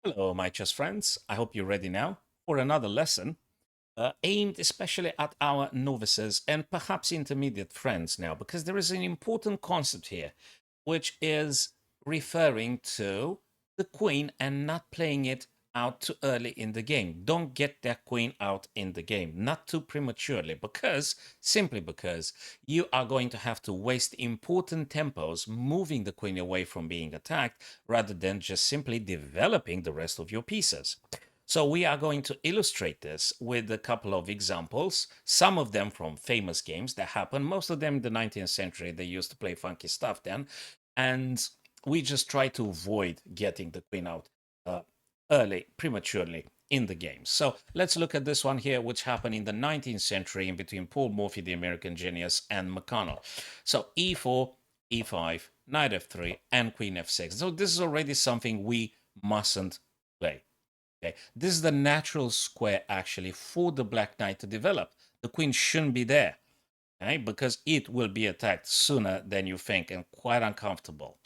Hello, my chess friends. I hope you're ready now for another lesson aimed especially at our novices and perhaps intermediate friends now, because there is an important concept here, which is referring to the queen and not playing it out too early in the game. Don't get that queen out in the game, not too prematurely, simply because you are going to have to waste important tempos moving the queen away from being attacked rather than just simply developing the rest of your pieces. So we are going to illustrate this with a couple of examples, some of them from famous games that happened, most of them in the 19th century. They used to play funky stuff then. And we just try to avoid getting the queen out uh, early, prematurely in the game. So let's look at this one here, which happened in the 19th century in between Paul Morphy, the American genius, and McConnell. So e4, e5, knight f3, and queen f6. So this is already something we mustn't play. Okay, this is the natural square actually for the black knight to develop. The queen shouldn't be there, okay, because it will be attacked sooner than you think and quite uncomfortable.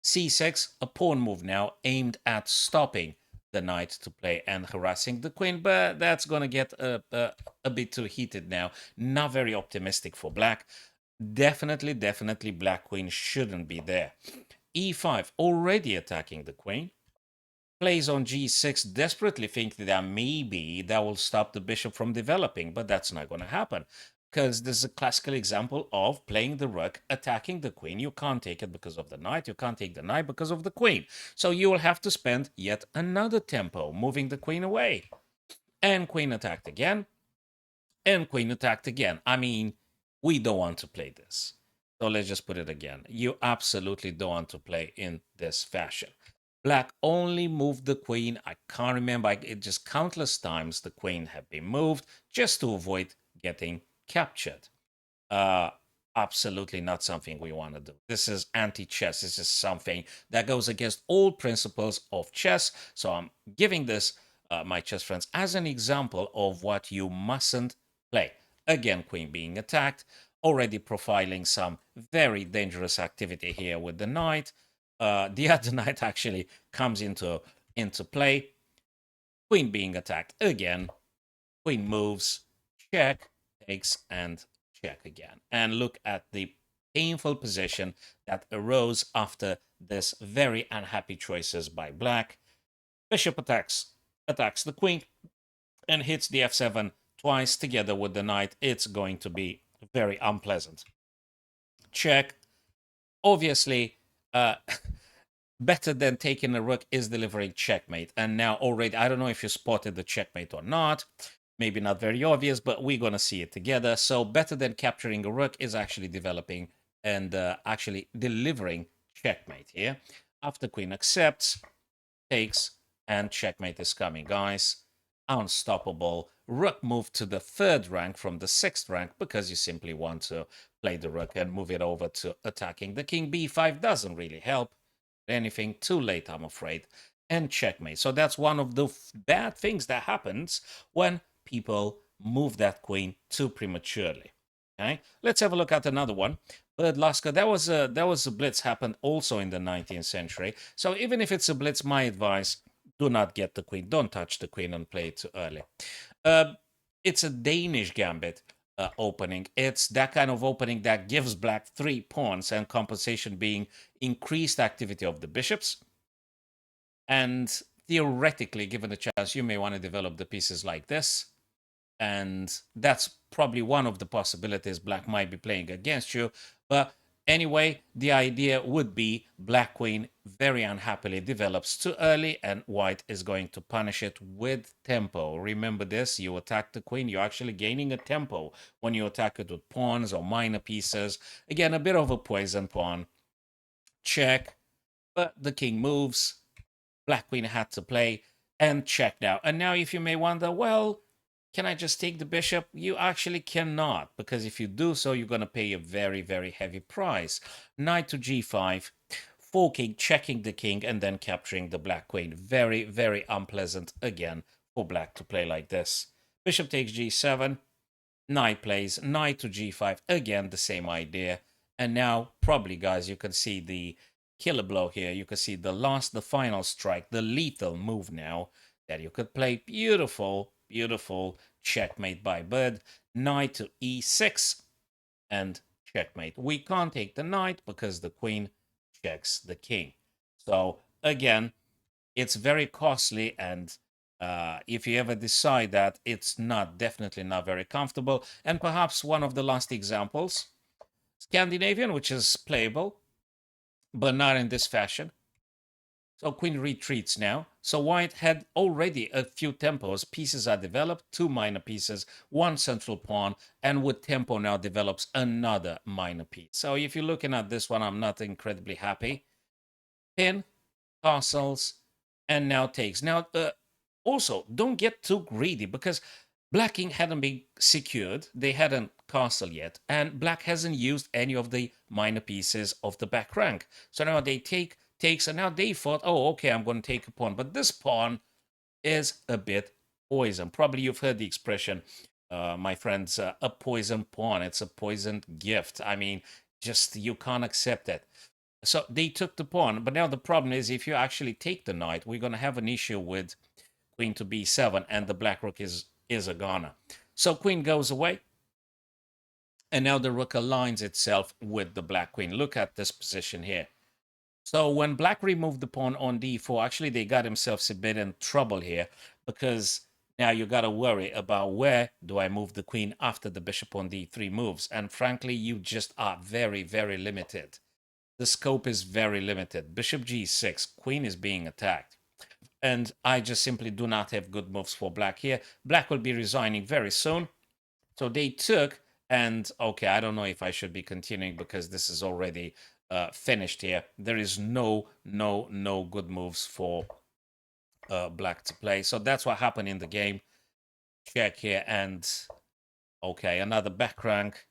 c6, a pawn move now aimed at stopping the knight to play and harassing the queen, but that's going to get a bit too heated now. Not very optimistic for black. Definitely, black queen shouldn't be there. e5, already attacking the queen. Plays on g6, desperately thinking that maybe that will stop the bishop from developing, but that's not going to happen because this is a classical example of playing the rook, attacking the queen. You can't take it because of the knight. You can't take the knight because of the queen. So you will have to spend yet another tempo moving the queen away. And queen attacked again. And queen attacked again. I mean, we don't want to play this. So let's just put it again. You absolutely don't want to play in this fashion. Black only moved the queen. I can't remember. It just countless times the queen had been moved just to avoid getting captured. Uh, Absolutely not something we want to do. This is anti-chess. This is something that goes against all principles of chess. So I'm giving this, my chess friends, as an example of what you mustn't play. Again, queen being attacked, already profiling some very dangerous activity here with the knight. The other knight actually comes into play. Queen being attacked again. Queen moves, check, takes, and check again. And look at the painful position that arose after this very unhappy choices by black. Bishop attacks the queen and hits the f7 twice together with the knight. It's going to be very unpleasant. Check. Obviously, uh, better than taking a rook is delivering checkmate. And now already, I don't know if you spotted the checkmate or not. Maybe not very obvious, but we're going to see it together. So better than capturing a rook is actually developing and actually delivering checkmate here. After queen accepts, takes, and checkmate is coming, guys. Unstoppable. Rook moved to the 3rd rank from the 6th rank because you simply want to play the rook and move it over to attacking the king. b5 doesn't really help anything. Too late, I'm afraid. And checkmate. So that's one of the bad things that happens when people move that queen too prematurely. Okay, let's have a look at another one. Bird Lasker, that was a blitz happened also in the 19th century. So even if it's a blitz, my advice: do not get the queen. Don't touch the queen and play it too early. Uh, it's a Danish Gambit opening. It's that kind of opening that gives black 3 pawns and compensation being increased activity of the bishops. And theoretically, given a chance, you may want to develop the pieces like this. And that's probably one of the possibilities black might be playing against you. But anyway, the idea would be black queen very unhappily develops too early, and white is going to punish it with tempo. Remember this: you attack the queen, you're actually gaining a tempo when you attack it with pawns or minor pieces. Again, a bit of a poison pawn. Check, but the king moves. Black queen had to play and check now. And now, if you may wonder, well, can I just take the bishop? You actually cannot, because if you do so, you're going to pay a very heavy price. Knight to g5, forking, checking the king, and then capturing the black queen. Very unpleasant again for black to play like this. Bishop takes g7, knight plays, knight to g5, again the same idea. And now, probably, guys, you can see the killer blow here. You can see the final strike, the lethal move now that you could play. Beautiful, beautiful checkmate by bird. Knight to e6 and checkmate. We can't take the knight because the queen checks the king. So again, it's very costly, and if you ever decide that, it's definitely not very comfortable. And perhaps one of the last examples, Scandinavian, which is playable, but not in this fashion. So queen retreats now. So white had already a few tempos. Pieces are developed, 2 minor pieces, 1 central pawn, and with tempo now develops another minor piece. So if you're looking at this one, I'm not incredibly happy. Pin, castles, and now takes. Now, also, don't get too greedy because black king hadn't been secured. They hadn't castle yet, and black hasn't used any of the minor pieces of the back rank. So now they takes, and now they thought, oh, okay, I'm going to take a pawn. But this pawn is a bit poison. Probably you've heard the expression, my friends, a poison pawn. It's a poisoned gift. I mean, just you can't accept it. So they took the pawn, but now the problem is if you actually take the knight, we're going to have an issue with queen to b7, and the black rook is a goner. So queen goes away, and now the rook aligns itself with the black queen. Look at this position here. So when black removed the pawn on d4, actually they got themselves a bit in trouble here, because now you got to worry about where do I move the queen after the bishop on d3 moves. And frankly, you just are very, very limited. The scope is very limited. Bishop g6, queen is being attacked. And I just simply do not have good moves for black here. Black will be resigning very soon. So they took, and okay, I don't know if I should be continuing because this is already finished here. There is no good moves for black to play. So that's what happened in the game. Check here, and okay, another back rank.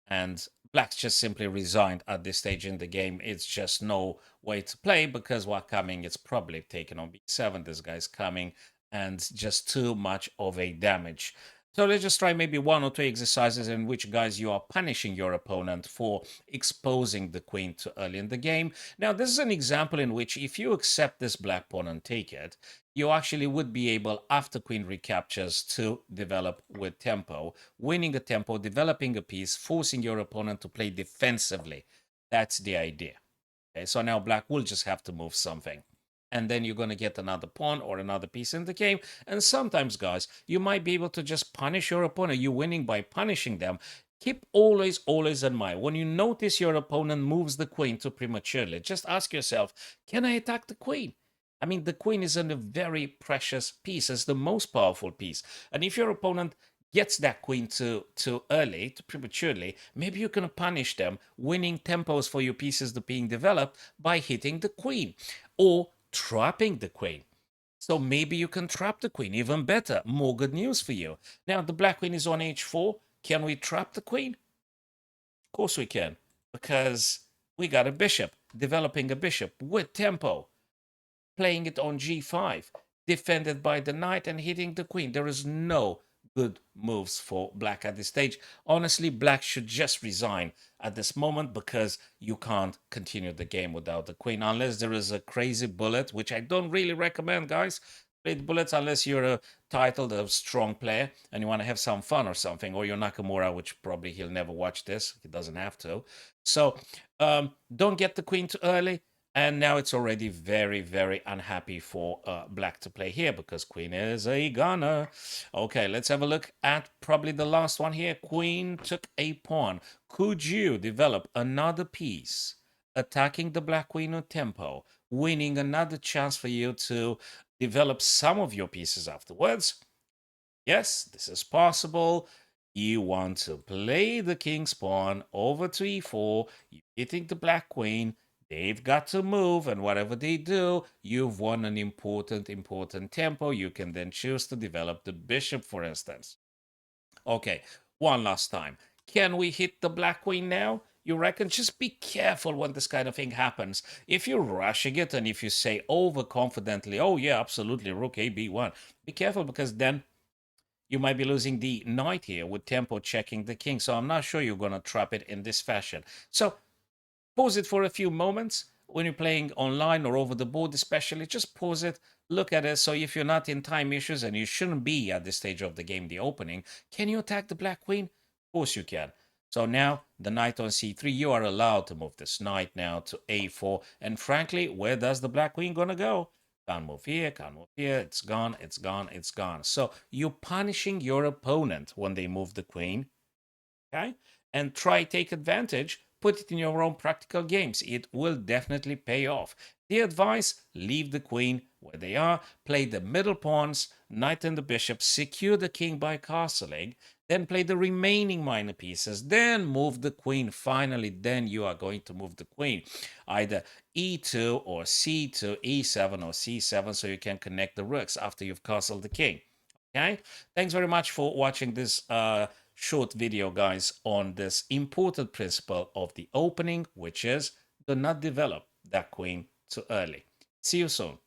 And black's just simply resigned at this stage in the game. It's just no way to play because while coming, it's probably taken on b7. This guy's coming, and just too much of a damage. So let's just try maybe 1 or 2 exercises in which, guys, you are punishing your opponent for exposing the queen too early in the game. Now, this is an example in which if you accept this black pawn and take it, you actually would be able, after queen recaptures, to develop with tempo, winning a tempo, developing a piece, forcing your opponent to play defensively. That's the idea. Okay, so now black will just have to move something. And then you're going to get another pawn or another piece in the game. And sometimes, guys, you might be able to just punish your opponent. You're winning by punishing them. Keep always in mind, when you notice your opponent moves the queen too prematurely, just ask yourself, can I attack the queen? I mean, the queen is a very precious piece. It's the most powerful piece. And if your opponent gets that queen too early, too prematurely, maybe you can punish them, winning tempos for your pieces that are being developed by hitting the queen or trapping the queen. So maybe you can trap the queen. Even better, more good news for you. Now, the black queen is on h4. Can we trap the queen? Of course we can, because we got a bishop, developing a bishop with tempo, playing it on g5, defended by the knight and hitting the queen. There is no good moves for black at this stage. Honestly, black should just resign at this moment because you can't continue the game without the queen unless there is a crazy bullet, which I don't really recommend, guys. Play the bullets unless you're a titled a strong player and you want to have some fun or something, or you're Nakamura, which probably he'll never watch this. He doesn't have to. So don't get the queen too early. And now it's already very unhappy for black to play here because queen is a gunner. Okay, let's have a look at probably the last one here. Queen took a pawn. Could you develop another piece, attacking the black queen with tempo, winning another chance for you to develop some of your pieces afterwards? Yes, this is possible. You want to play the king's pawn over to e4, you're hitting the black queen, they've got to move, and whatever they do, you've won an important tempo. You can then choose to develop the bishop, for instance. Okay, one last time. Can we hit the black queen now? You reckon? Just be careful when this kind of thing happens. If you're rushing it and if you say overconfidently, oh yeah, absolutely, rook a b1, be careful because then you might be losing the knight here with tempo checking the king. So I'm not sure you're going to trap it in this fashion. So pause it for a few moments. when you're playing online or over the board, especially, just pause it, look at it. So if you're not in time issues, and you shouldn't be at this stage of the game, the opening, can you attack the black queen? Of course you can. So now the knight on c3, you are allowed to move this knight now to a4. And frankly, where does the black queen gonna go? Can't move here, can't move here. It's gone, it's gone, it's gone. So you're punishing your opponent when they move the queen, okay? And try take advantage, put it in your own practical games. It will definitely pay off. The advice, leave the queen where they are, play the middle pawns, knight and the bishop, secure the king by castling, then play the remaining minor pieces, then move the queen. Finally, then you are going to move the queen, either e2 or c2, e7 or c7, so you can connect the rooks after you've castled the king. Okay, thanks very much for watching this short video, guys, on this important principle of the opening, which is do not develop that queen too early. See you soon.